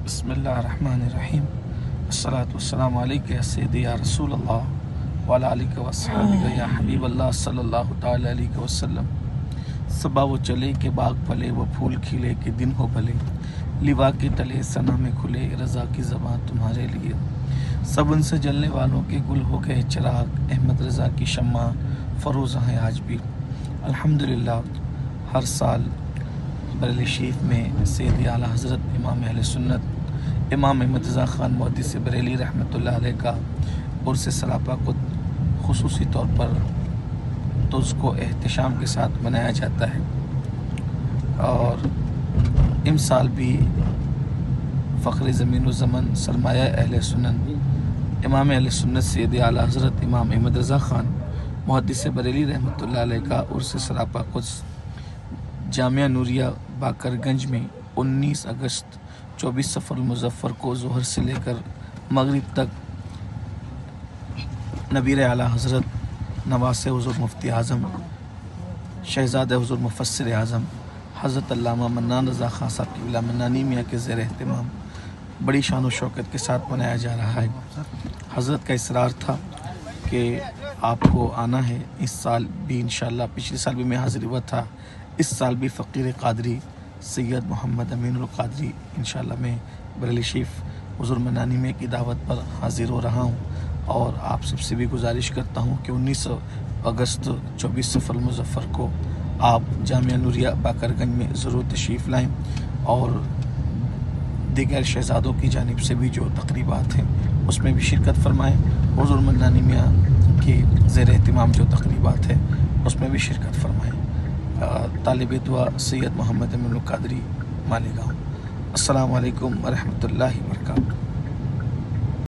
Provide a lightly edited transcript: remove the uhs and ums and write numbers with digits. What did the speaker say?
बिस्मिल्लाहिर्रहमानिर्रहीम। अस्सलातु वस्सलामु अलैका या सय्यदी या रसूल अल्लाह व अला आलिका व अस्हाबिका या हबीब अल्लाह सल्लल्लाहु तआला अलैहि वसल्लम। सबा वो चले के बाग फले, वो फूल खिले के दिन हो भले, लिवा के तले सना में खुले, रज़ा की ज़बां तुम्हारे लिए। सब उनसे जलने वालों के गुल हो गए चिराग, अहमद रज़ा की शम्मा फरोज़ा है आज भी। अल्हम्दुलिल्लाह, हर साल बरेली शरीफ में सैयद आला हज़रत इमाम अहले सुन्नत इमाम अहमद रज़ा ख़ान मुहद्दिस बरेली रहमतुल्लाह अलैह का उर्स सलापा को ख़ुसूसी तौर पर तो उसको एहतशाम के साथ मनाया जाता है। और इस साल भी फ़ख्र ज़मीन व ज़मन सरमाया अहले सुन्नत इमाम अहले सुन्नत सैयद आला हज़रत इमाम अहमद रज़ा ख़ान मुहद्दिस बरेली रहमतुल्लाह अलैह का उर्स सलापा कुछ जामिया नूरिया बाकरगंज में 19 अगस्त 24 सफ़र मुज़फ़्फ़र को ज़ोहर से लेकर मगरिब तक नबीर आला हज़रत नवासे हुज़ूर मुफ्ती आज़म शहज़ादे हुज़ूर मुफस्सिर आज़म हज़रत अल्लामा मन्नान रज़ा ख़ान साहब क़िबला मन्नानी मियाँ के ज़ेर एहतिमाम बड़ी शान व शौकत के साथ मनाया जा रहा है। हज़रत का इसरार था कि आपको आना है। इस साल भी इंशाअल्लाह, पिछले साल भी मैं हाज़िर हुआ था, इस साल भी फ़कीर क़ादरी सैयद मोहम्मद अमीनुल क़ादरी इंशाअल्लाह मैं बरेली शरीफ हुज़ूर मन्नानी में की दावत पर हाज़िर हो रहा हूँ। और आप सबसे भी गुजारिश करता हूँ कि 19 अगस्त 24 सफ़र मुज़फ़्फ़र को आप जामिया नूरिया बाकरगंज में ज़रूर तशरीफ़ लाएँ और दीगर शहज़ादों की जानिब से भी जो तक़रीबात हैं उसमें भी शिरकत फरमाएँ। हुज़ूर मन्नानी मियाँ के ज़ेर एहतिमाम जो तक़रीबात है उसमें भी शिरकत फरमाएँ। तालिब दुआ सैयद मोहम्मद अमीनुल क़ादरी मालेगाँव। अस्सलामु अलैकुम व रहमतुल्लाहि व बरकातहू।